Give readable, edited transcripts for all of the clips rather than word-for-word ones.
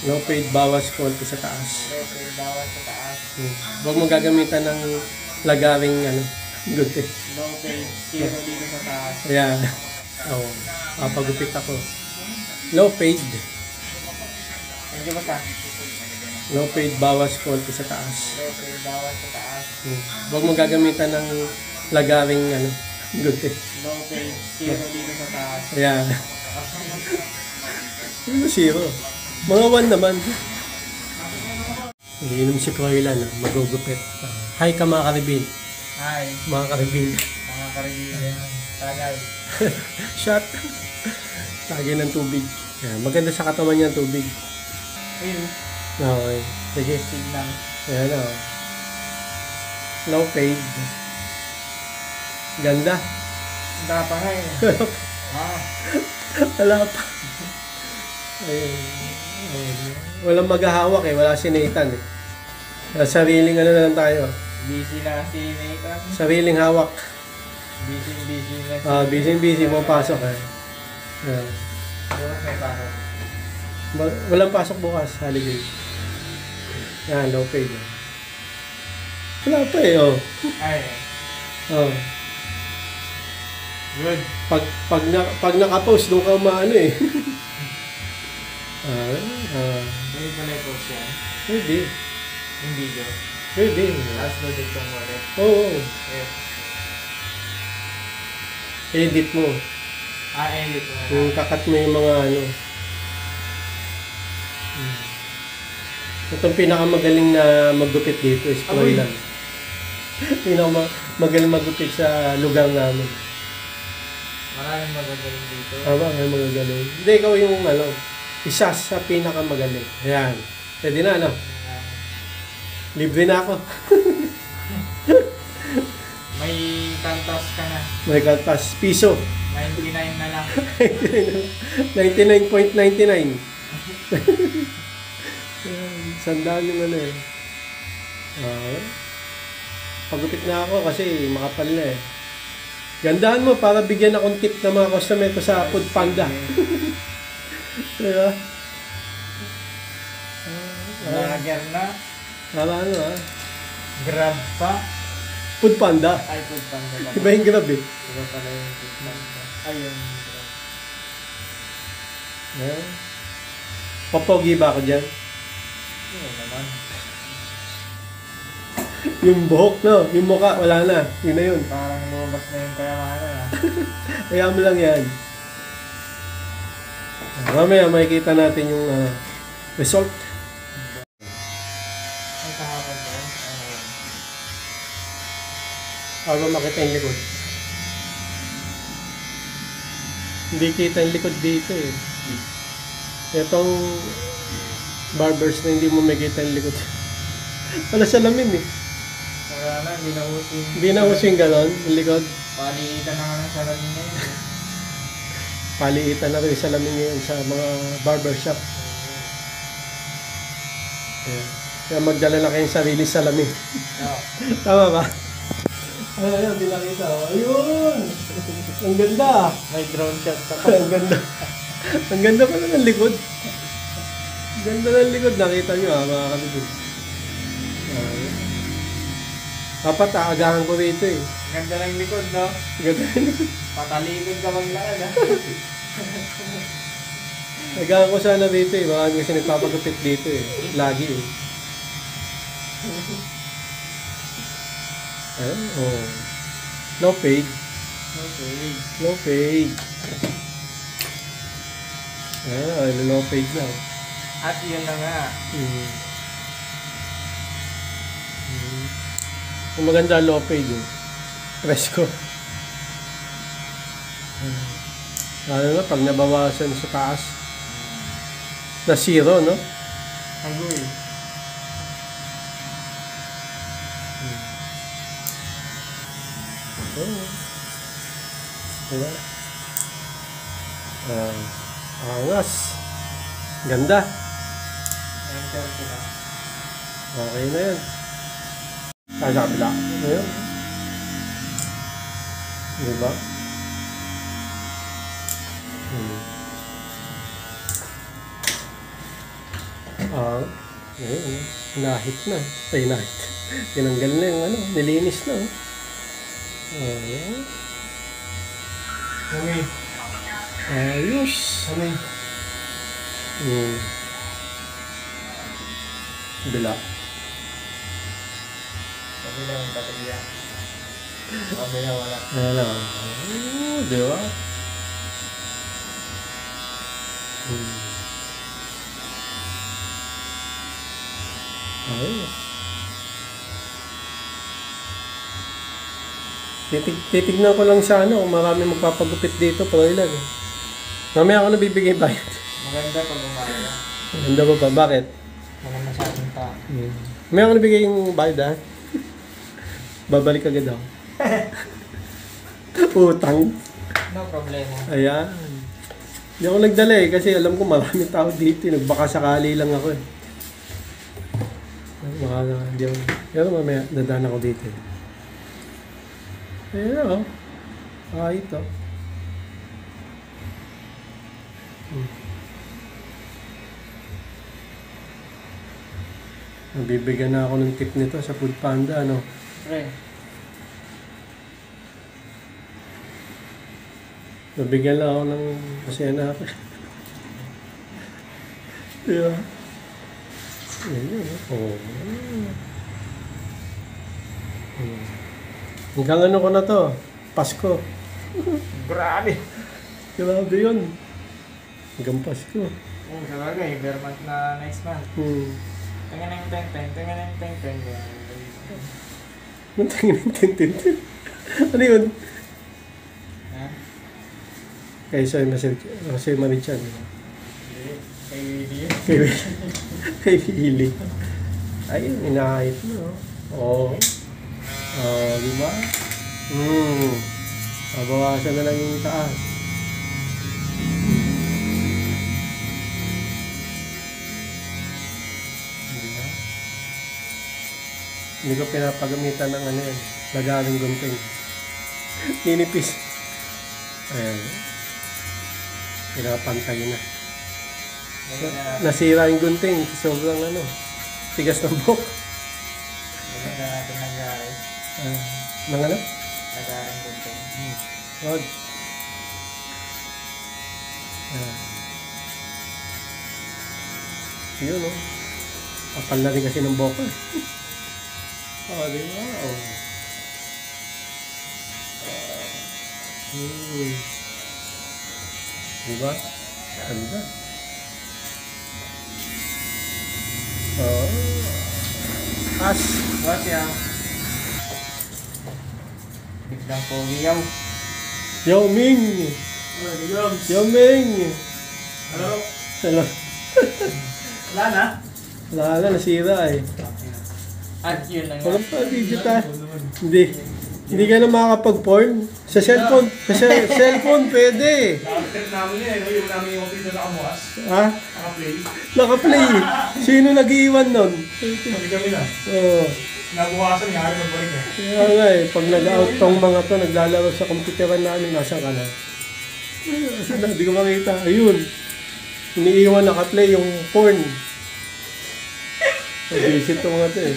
Low fade, bawas konti sa taas. Low fade, bawas sa taas. Huwag mong gagamitan ng lagaring gupit. Low fade, zero dito sa taas. Ayan. Oo. Papagupit ako. Low fade. Thank you, basta. Low fade, bawas konti sa taas. Low fade, bawas sa taas. Huwag mong gagamitan ng lagaring gupit. Low fade, zero dito sa taas. Ayan. Ano zero? Mga 1 naman. Iinom si Froilan, magugupit. Hi ka mga karibil. Hi, Mga karibil. mga karibin. Tagay. Shot. Lagi ng tubig. Ayan, maganda sa katawan niya ang tubig. Ayun, Okay. Sige. signal. Ayan o. Low fade. Ganda. Dapat nga eh. Ah, Wala pa. Ayun. Walang maghahawak wala si Nathan Sariling na lang tayo. busy na si Nathan. Sariling hawak. Busy na si Busy pumapasok Ayan. Bukas may pasok. Walang pasok bukas, holiday. Yan, low fade. Wala pa Ay, Oh. good. Pag naka-post, doon ka umaano Pwede pala i-post yan. Pwede. Yung video. Pwede. Tapos loaded kong wallet. Oo. Eh, Edit mo. edit mo na. Yung kakat mo yung mga Itong pinakamagaling na maggupit dito is Froilan. Pinakamagaling maggupit sa lugar namin. Maraming magagaling dito. Tama, may mga galing. Hindi, ikaw yung isa sa pinakamagaling. Ayan. Pwede na, Libre na ako. May kantas ka na. May kalpas. Piso. 99 na lang. 99.99. Sandaan yung Pagupit na ako kasi makapal na Gandaan mo para bigyan akong tip ng mga customer ko sa Food Panda. Diba? Lager na. Para Grab pa. Food Panda. Ay, food panda lang. Iba yung Grab Iba pala yung food panda. Ay, yung grab. Papogi ba ako dyan? Oo naman. Yung buhok, yung mukha, wala na. Yun na yun. Parang lumabas na yung kayamanan Kaya mo lang yan. Mamaya makikita natin yung result. Ay, kahapon ba? Para makita yung likod. Hindi kita yung likod dito Itong barbers na hindi mo makita yung likod. Wala salamin Wala na, hindi na uso yung... Hindi na uso yung ganon, yung likod. Paliitan na nga ng salamin ngayon. Paliitan na rin yung salamin ngayon sa mga barbershop. Kaya magdala na kayong sarili salamin. Oo. Tama ba? Ayun, pinakita Ayun! Ang ganda May drone shot pa. Ang ganda. Ang ganda pala ng likod. Ang ganda ng likod. Nakita nyo mga kalibig. Dapat aagahan ko rito Ganda ng likod, no? Ganda ng likod. Patalikod ka maglakad, ha? Aagahan ko sana rito Baka kasi nagpapagupit dito Lagi Low fade. Okay. Low fade. Low fade na At yun na nga. Ang maganda low fade Presko. Pag nabawasan sa taas na zero, no? Agoy. Diba? Angas. Ganda. Enter ko na. Okay na yan. Sa kabila. Ayun. Diba? Ah, ayun. Nahit na. Ay, nahit. Tinanggal na yung ano, nilinis na. Ayan. Kami. Ayos. Kami. Bila. Sabi lang yung baterya. Sabi na wala. Wala. Di ba? Ayos. Titignan ko lang sa ano, kung marami magpapagupit dito, pero ilan. Mamaya ako nabibigay bayad. Maganda pag umaga. Ganda ba ba? Bakit? Wala masyadong tao. Mamaya ako nabigay yung bayad ha. Babalik agad ako. Utang. No problema. Ayan. Hindi ako nagdala eh, kasi alam ko maraming tao dito. Nagbaka sakali lang ako eh. Baka hindi ako. Pero mamaya, dadaan ako dito eh. Ayan o. Ito. Nabibigyan na ako ng tip nito sa Food Panda, ano? Pre. Nabigyan lang ako ng masaya na ako. Diba? Ayan, oh. Hanggang ano ko na to? Pasko. Grabe. Grabe yun. Hanggang Pasko. Oo, sabagay. Bare month na next month. Tingnan yung teng-teng. Tingnan yung teng-teng. Ang tingin ng tintin. Ano yun? Ha? Kay Jose Marichan. Hindi. Kay Willie. Kay Willie. Ayun, inahit mo. Oo. Di ba? Babawasan na lang yung taas. Diba? Hindi ko pinapagamitan ng ano yan. Lagaling gunting. Ninipis. Ayan. Pinapantay na. Nasira yung gunting. Sobrang ano. Tigas ng buhok. Maganda natin nag-aaral. Nang ano? Nag-aaral gunting. Wag. Yun o. Kapal na rin kasi ng boka. Di ba? Di ba? Ganda. As. What's yan? Biglang pogi yaw. Yao Ming! Yao Ming! Hello? Hello. Wala na? Wala na, nasira eh. At yun lang. Walang pa, video ta. Hindi. Hindi ka na makakapag-porn. Sa cellphone. Cellphone pwede. Nakapit namin yun, no? Yung namin yung pizza sa kamuas. Ha? Nakaplay. Naka-play. Sino nag-iwan nun? Kami na. Oo. Nabukasan, nga rin magbalik eh. Kaya nga eh, pag nag-out tong mga to, naglalaro sa computeran namin, nasaan ka na? Saan na? Di ko makita. Ayun. Iniiwan naka-play yung porn. Visit to mga to eh.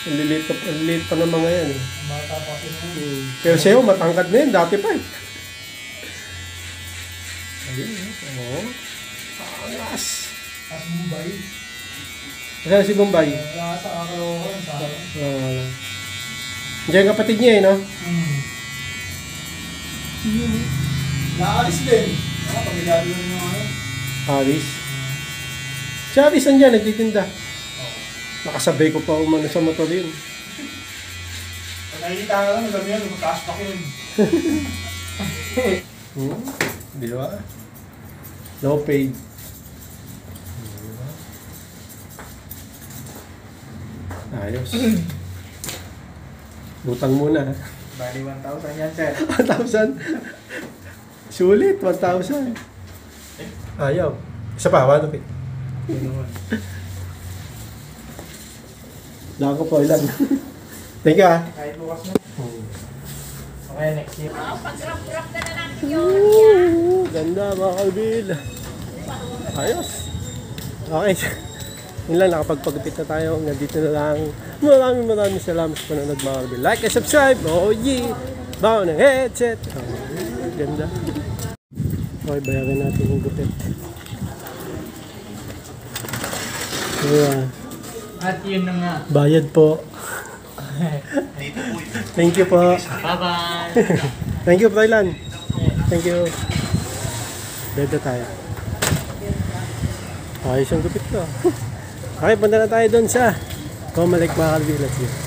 Ang lilit pa ng mga yan eh. Bata pa kasi mo. Pero sa'yo, matangkad na yun. Dati pa eh. Ayun. Oo. Alas. At Mumbai. Saan si Bombay? Wala sa Akalokan, sa akin. Wala. Diyan yung kapatid niya eh, no? Naalis din. Pamilyado yun yung ano. Aris. Si Aris nandiyan, nagtitinda. Nakasabay ko pa umano sa motor yun. Pag nakikita ka lang, madami yan, magtaas pa yun. Di ba? Low paid. Ayos. Utang muna. Bali 1,000 yan, sir. 1,000. Sulit, 1,000. Ayaw. Isa pa, 1 okay. Dako ko po ilan. Thank you ah. Kahit bukas na. Okay, next year. Pag-grab-grab na natin yun. Ganda mga kalbil. Ayos. Okay. Yun lang, nakapagpagupit na tayo. Nandito na lang. Maraming salamat sa panonood mga kalbi. Like and subscribe. Oh yeah. Bago ng headset. Oh, ganda. Okay, bayaran natin yung gupit. Ayan. At yun na nga. Bayad po. Thank you po. Bye-bye! Thank you, Froilan. Thank you. Beda tayo. Ayos yung gupit ko. Okay, punta na tayo doon sa Comelec mga kalbi. Let's go.